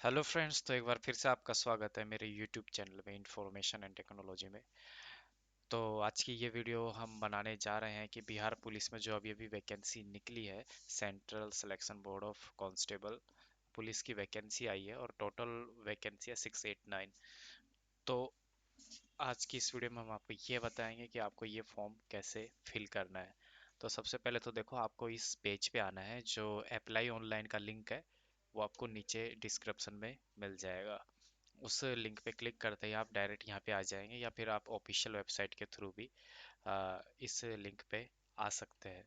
Hello friends, तो एक बार फिर से आपका स्वागत है मेरे यूट्यूब चैनल में इंफॉर्मेशन एंड टेक्नोलॉजी में। तो आज की ये वीडियो हम बनाने जा रहे हैं कि बिहार पुलिस में जो अभी अभी वैकेंसी निकली है, central selection board of constable police की वैकेंसी आई है और टोटल वैकेंसी है 689। तो आज की इस वीडियो में हम आपको ये बताएंगे कि आपको ये फॉर्म कैसे फिल करना है। तो सबसे पहले तो देखो, आपको इस पेज पे आना है। जो अप्लाई ऑनलाइन का लिंक है वो आपको नीचे डिस्क्रिप्शन में मिल जाएगा। उस लिंक पे क्लिक करते ही आप डायरेक्ट यहाँ पे आ जाएंगे, या फिर आप ऑफिशियल वेबसाइट के थ्रू भी इस लिंक पे आ सकते हैं।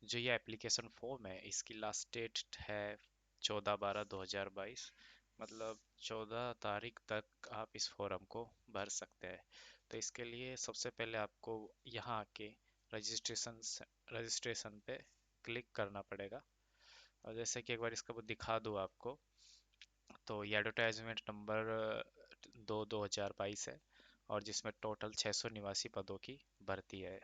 जो ये एप्लीकेशन फॉर्म है, इसकी लास्ट डेट है 14/12/2022। मतलब 14 तारीख तक आप इस फॉर्म को भर सकते हैं। तो इसके लिए सबसे पहले आपको यहाँ आके रजिस्ट्रेशन रजिस्ट्रेशन पे क्लिक करना पड़ेगा। और जैसे कि एक बार इसका वो दिखा दूँ आपको, तो ये एडवर्टाइजमेंट नंबर 2/2022 है, और जिसमें टोटल 689 पदों की भर्ती है।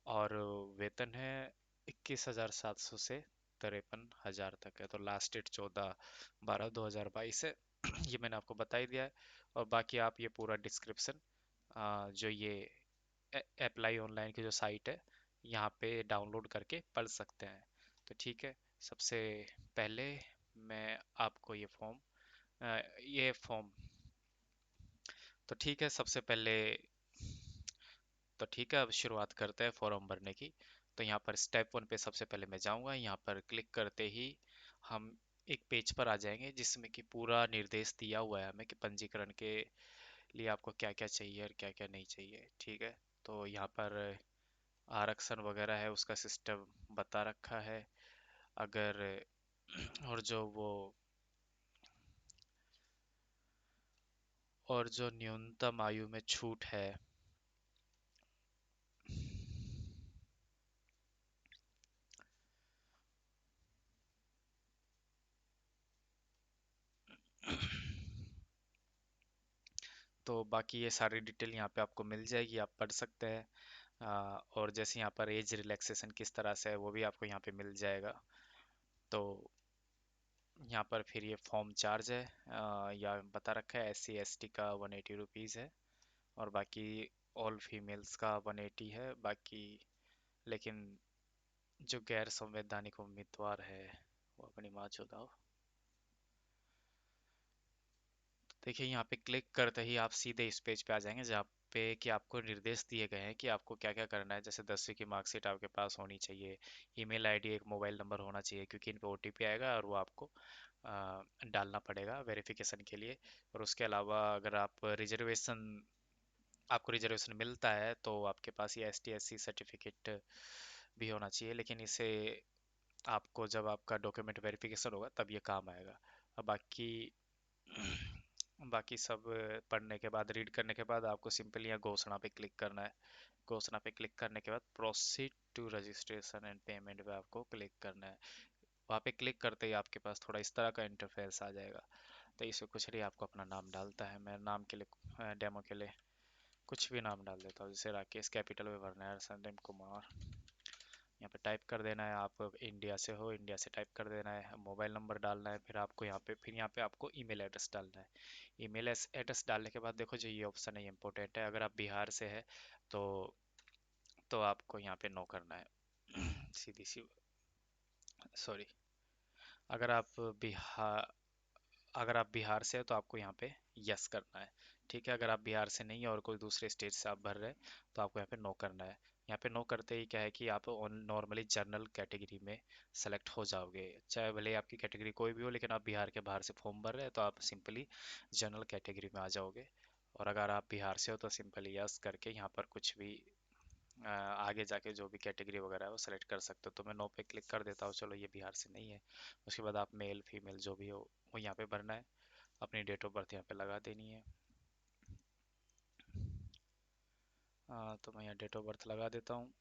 और वेतन है 21,700 से 53,000 तक है। तो लास्ट डेट 14/12/2022 है। ये मैंने आपको बता ही दिया है। और बाकी आप ये पूरा डिस्क्रिप्शन, जो ये अप्लाई ऑनलाइन की जो साइट है, यहाँ पे डाउनलोड करके पढ़ सकते हैं। तो ठीक है, सबसे पहले मैं आपको ये फॉर्म तो ठीक है, सबसे पहले तो ठीक है, अब शुरुआत करते हैं फॉर्म भरने की। तो यहाँ पर स्टेप 1 पे सबसे पहले मैं जाऊँगा। यहाँ पर क्लिक करते ही हम एक पेज पर आ जाएंगे जिसमें कि पूरा निर्देश दिया हुआ है हमें कि पंजीकरण के लिए आपको क्या क्या चाहिए और क्या क्या नहीं चाहिए। ठीक है, तो यहाँ पर आरक्षण वगैरह है, उसका सिस्टम बता रखा है। अगर और जो वो और जो न्यूनतम आयु में छूट है, तो बाकी ये सारी डिटेल यहाँ पे आपको मिल जाएगी, आप पढ़ सकते हैं। और जैसे यहाँ पर एज रिलैक्सेशन किस तरह से है वो भी आपको यहाँ पे मिल जाएगा। तो यहाँ पर फिर ये फॉर्म चार्ज है, या बता रखा है SC ST का 180 रुपीज़ है। और बाकी ऑल फीमेल्स का 180 है बाकी। लेकिन जो गैर संवैधानिक उम्मीदवार है वो अपनी माँ चुदाओ। देखिए, यहाँ पे क्लिक करते ही आप सीधे इस पेज पे आ जाएंगे जहाँ पे कि आपको निर्देश दिए गए हैं कि आपको क्या क्या करना है। जैसे 10वीं की मार्कशीट आपके पास होनी चाहिए, ईमेल आईडी, एक मोबाइल नंबर होना चाहिए, क्योंकि इन पे OTP आएगा और वो आपको डालना पड़ेगा वेरिफिकेशन के लिए। और उसके अलावा अगर आपको रिजर्वेशन मिलता है तो आपके पास ये ST SC सर्टिफिकेट भी होना चाहिए, लेकिन इसे आपको जब आपका डॉक्यूमेंट वेरिफिकेशन होगा तब ये काम आएगा। अब बाकी बाकी सब पढ़ने के बाद, रीड करने के बाद, आपको सिंपली यहाँ घोषणा पे क्लिक करना है। घोषणा पे क्लिक करने के बाद proceed to registration and payment पे आपको क्लिक करना है। वहाँ पे क्लिक करते ही आपके पास थोड़ा इस तरह का इंटरफेस आ जाएगा। तो इसमें कुछ नहीं, आपको अपना नाम डालता है। मैं नाम के लिए, डेमो के लिए कुछ भी नाम डाल देता हूँ। जैसे राकेश कैपिटल में भरना है, सरनेम कुमार, यहाँ पे टाइप कर देना है। आप इंडिया से हो, इंडिया से टाइप कर देना है। मोबाइल नंबर डालना है, फिर आपको यहाँ पे आपको ईमेल एड्रेस डालना है। ईमेल एड्रेस डालने के बाद देखो, जो ये ऑप्शन है ये इंपॉर्टेंट है। अगर आप बिहार से है तो आपको यहाँ पे नो करना है। सीधी सी सॉरी, अगर आप बिहार अगर आप बिहार से है तो आपको यहाँ पे यस करना है। ठीक है, अगर आप बिहार से नहीं है और कोई दूसरे स्टेट से आप भर रहे हैं तो आपको यहाँ पे नो करना है। यहाँ पे नो करते ही क्या है कि आप नॉर्मली जनरल कैटेगरी में सेलेक्ट हो जाओगे। चाहे भले ही आपकी कैटेगरी कोई भी हो, लेकिन आप बिहार के बाहर से फॉर्म भर रहे हैं तो आप सिंपली जनरल कैटेगरी में आ जाओगे। और अगर आप बिहार से हो तो सिंपली यस करके यहाँ पर कुछ भी आगे जाके जो भी कैटेगरी वगैरह है वो सेलेक्ट कर सकते हो। तो मैं नो पे क्लिक कर देता हूँ, चलो ये बिहार से नहीं है। उसके बाद आप मेल फीमेल जो भी हो वो यहाँ पे भरना है। अपनी डेट ऑफ बर्थ यहाँ पे लगा देनी है। तो मैं यहाँ डेट ऑफ बर्थ लगा देता हूँ।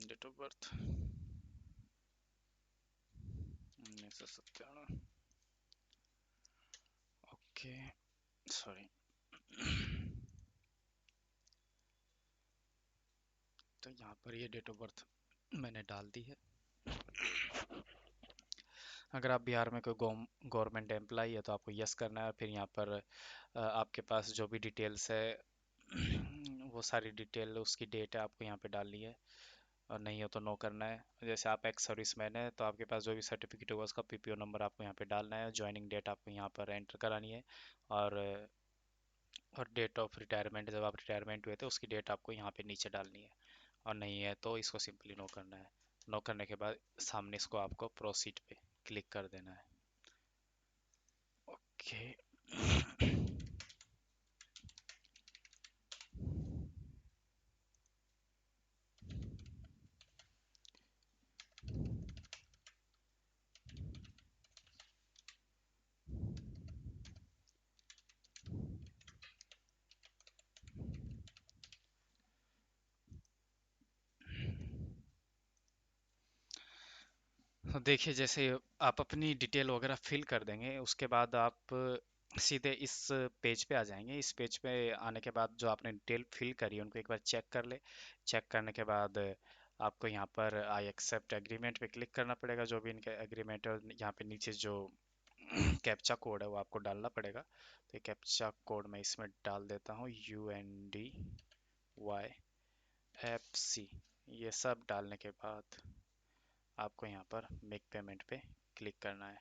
Date of birth 1997। Okay, sorry. तो यहाँ पर ये डेट ऑफ बर्थ मैंने डाल दी है। अगर आप बिहार में कोई गवर्नमेंट एम्प्लॉई है तो आपको यस करना है, और फिर यहाँ पर आपके पास जो भी डिटेल्स है वो सारी डिटेल, उसकी डेट है, आपको यहाँ पे डालनी है। और नहीं हो तो नो करना है। जैसे आप एक्स सर्विसमैन है तो आपके पास जो भी सर्टिफिकेट होगा उसका पीपीओ नंबर आपको यहाँ पे डालना है, ज्वाइनिंग डेट आपको यहाँ पर एंटर करानी है, और डेट ऑफ रिटायरमेंट, जब आप रिटायरमेंट हुए थे उसकी डेट आपको यहाँ पे नीचे डालनी है। और नहीं है तो इसको सिंपली नो करना है। नो करने के बाद सामने इसको आपको प्रोसीड पे क्लिक कर देना है। ओके। तो देखिए, जैसे आप अपनी डिटेल वगैरह फिल कर देंगे, उसके बाद आप सीधे इस पेज पे आ जाएंगे। इस पेज पे आने के बाद जो आपने डिटेल फिल करी है उनको एक बार चेक कर ले। चेक करने के बाद आपको यहाँ पर आई एक्सेप्ट एग्रीमेंट पे क्लिक करना पड़ेगा। जो भी इनका एग्रीमेंट है, और यहाँ पे नीचे जो कैप्चा कोड है वो आपको डालना पड़ेगा। तो ये कैप्चा कोड मैं इसमें डाल देता हूँ, UNDYFC। ये सब डालने के बाद आपको यहाँ पर मेक पेमेंट पे क्लिक करना है।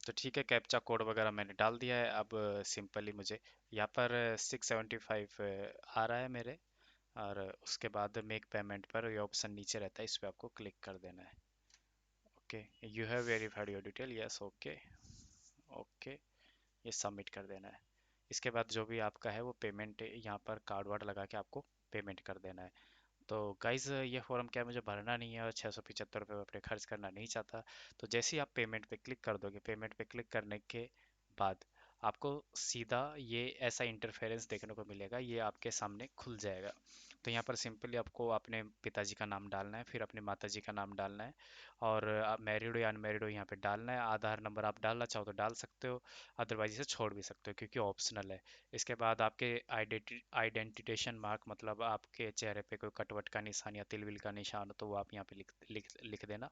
तो ठीक है, कैप्चा कोड वगैरह मैंने डाल दिया है। अब सिंपली मुझे यहाँ पर 675 आ रहा है मेरे, और उसके बाद मेक पेमेंट पर ये ऑप्शन नीचे रहता है, इस पर आपको क्लिक कर देना है। Okay, you have verified your detail, yes, okay. Okay, ये सबमिट कर देना है। इसके बाद जो भी आपका है वो पेमेंट यहाँ पर कार्ड वार्ड लगा के आपको पेमेंट कर देना है। तो गाइज़, ये फॉर्म क्या है, मुझे भरना नहीं है और 675 रुपये अपने खर्च करना नहीं चाहता। तो जैसे ही आप पेमेंट पे क्लिक कर दोगे, पेमेंट पे क्लिक करने के बाद आपको सीधा ये ऐसा इंटरफेरेंस देखने को मिलेगा, ये आपके सामने खुल जाएगा। तो यहाँ पर सिंपली आपको अपने पिताजी का नाम डालना है, फिर अपनी माताजी का नाम डालना है, और आप मैरिड हो या अनमैरिड हो यहाँ पे डालना है। आधार नंबर आप डालना चाहो तो डाल सकते हो, अदरवाइज इसे छोड़ भी सकते हो क्योंकि ऑप्शनल है। इसके बाद आपके आइडेंटिटेशन मार्क, मतलब आपके चेहरे पे कोई कटवट का निशान या तिल विल का निशान हो तो वो आप यहाँ पे लिख देना।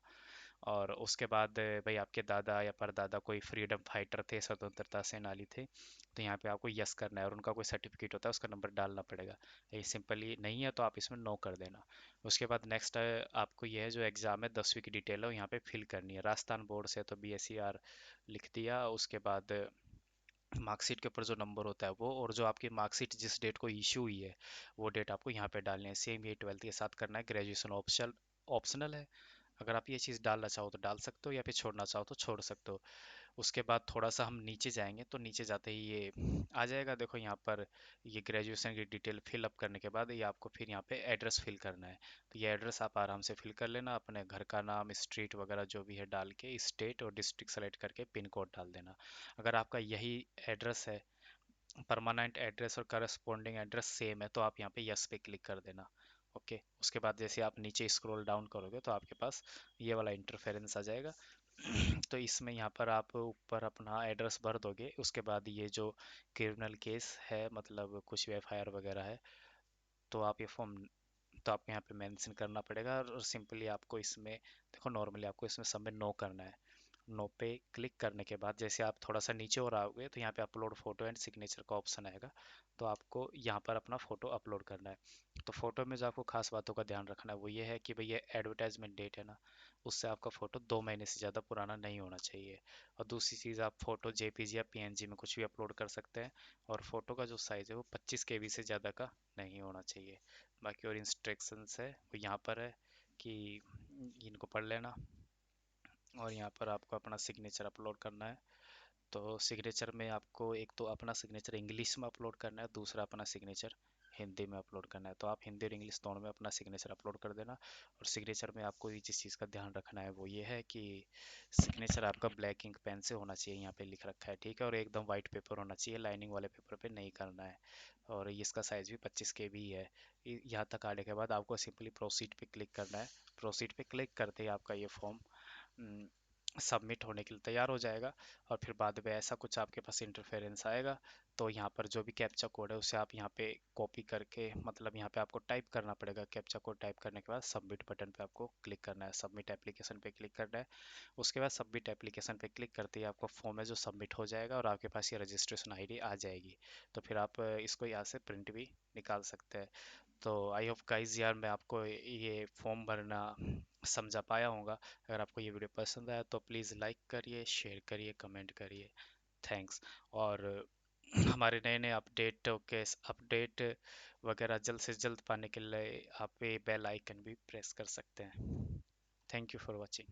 और उसके बाद भाई आपके दादा या परदादा कोई फ्रीडम फाइटर थे, स्वतंत्रता सेनानी थे, तो यहाँ पे आपको यस करना है, और उनका कोई सर्टिफिकेट होता है उसका नंबर डालना पड़ेगा। ये सिंपली नहीं है तो आप इसमें नो कर देना। उसके बाद नेक्स्ट आपको यह है जो एग्ज़ाम है 10वीं की डिटेल है वो यहाँ पे फिल करनी है। राजस्थान बोर्ड से तो BSER लिख दिया। उसके बाद मार्कशीट के ऊपर जो नंबर होता है वो, और जो आपकी मार्कशीट जिस डेट को इशू हुई है वो डेट आपको यहाँ पे डालनी है। सेम ये 12th के साथ करना है। ग्रेजुएशन ऑप्शनल है, अगर आप ये चीज़ डालना चाहो तो डाल सकते हो, या फिर छोड़ना चाहो तो छोड़ सकते हो। उसके बाद थोड़ा सा हम नीचे जाएंगे तो नीचे जाते ही ये आ जाएगा, देखो यहाँ पर ये ग्रेजुएशन की डिटेल फिल अप करने के बाद ये आपको फिर यहाँ पे एड्रेस फिल करना है। तो ये एड्रेस आप आराम से फिल कर लेना, अपने घर का नाम, स्ट्रीट वगैरह जो भी है डाल के, स्टेट और डिस्ट्रिक्ट सेलेक्ट करके पिन कोड डाल देना। अगर आपका यही एड्रेस है, परमानेंट एड्रेस और करस्पॉन्डिंग एड्रेस सेम है, तो आप यहाँ पे यस पे क्लिक कर देना। ओके, उसके बाद जैसे आप नीचे स्क्रॉल डाउन करोगे तो आपके पास ये वाला इंटरफेरेंस आ जाएगा। तो इसमें यहाँ पर आप ऊपर अपना एड्रेस भर दोगे। उसके बाद ये जो क्रिमिनल केस है, मतलब कुछ एफआईआर वगैरह है, तो आप ये फॉर्म, तो आपको यहाँ पे मेंशन करना पड़ेगा। और सिंपली आपको इसमें देखो, नॉर्मली आपको इसमें सब में नो करना है। नो पे क्लिक करने के बाद जैसे आप थोड़ा सा नीचे और आओगे तो यहाँ पे अपलोड फोटो एंड सिग्नेचर का ऑप्शन आएगा। तो आपको यहाँ पर अपना फोटो अपलोड करना है। तो फोटो में जो आपको खास बातों का ध्यान रखना है वो ये है कि भाई ये एडवर्टाइजमेंट डेट है ना, उससे आपका फोटो 2 महीने से ज़्यादा पुराना नहीं होना चाहिए। और दूसरी चीज़, आप फोटो JPG या PNG में कुछ भी अपलोड कर सकते हैं, और फोटो का जो साइज़ है वो 25 KB से ज़्यादा का नहीं होना चाहिए। बाकी और इंस्ट्रक्शंस है वो यहाँ पर है कि इनको पढ़ लेना। और यहाँ पर आपको अपना सिग्नेचर अपलोड करना है। तो सिग्नेचर में आपको एक तो अपना सिग्नेचर इंग्लिश में अपलोड करना है, दूसरा अपना सिग्नेचर हिंदी में अपलोड करना है। तो आप हिंदी और इंग्लिश दोनों में अपना सिग्नेचर अपलोड कर देना। और सिग्नेचर में आपको ये जिस चीज़ का ध्यान रखना है वो ये है कि सिग्नेचर आपका ब्लैक इंक पेन से होना चाहिए, यहाँ पे लिख रखा है, ठीक है। और एकदम वाइट पेपर होना चाहिए, लाइनिंग वाले पेपर पे नहीं करना है। और ये इसका साइज़ भी 25 KB ही है। यहाँ तक आने के बाद आपको सिंपली प्रोसीड पे क्लिक करना है। प्रोसीड पे क्लिक करते ही आपका ये फॉर्म सबमिट होने के लिए तैयार हो जाएगा। और फिर बाद में ऐसा कुछ आपके पास इंटरफेरेंस आएगा, तो यहाँ पर जो भी कैप्चा कोड है उसे आप यहाँ पे कॉपी करके, मतलब यहाँ पे आपको टाइप करना पड़ेगा। कैप्चा कोड टाइप करने के बाद सबमिट बटन पे आपको क्लिक करना है, सबमिट एप्लीकेशन पे क्लिक करना है। उसके बाद सबमिट एप्लीकेशन पे क्लिक करते ही आपका फॉर्म है जो सबमिट हो जाएगा और आपके पास ये रजिस्ट्रेशन आईडी आ जाएगी। तो फिर आप इसको यहाँ से प्रिंट भी निकाल सकते हैं। तो आई होप गाइस यार मैं आपको ये फॉर्म भरना समझा पाया होगा। अगर आपको ये वीडियो पसंद आया तो प्लीज़ लाइक करिए, शेयर करिए, कमेंट करिए। थैंक्स। और हमारे नए नए अपडेट वगैरह जल्द से जल्द पाने के लिए आप ये बेल आइकन भी प्रेस कर सकते हैं। Thank you for watching.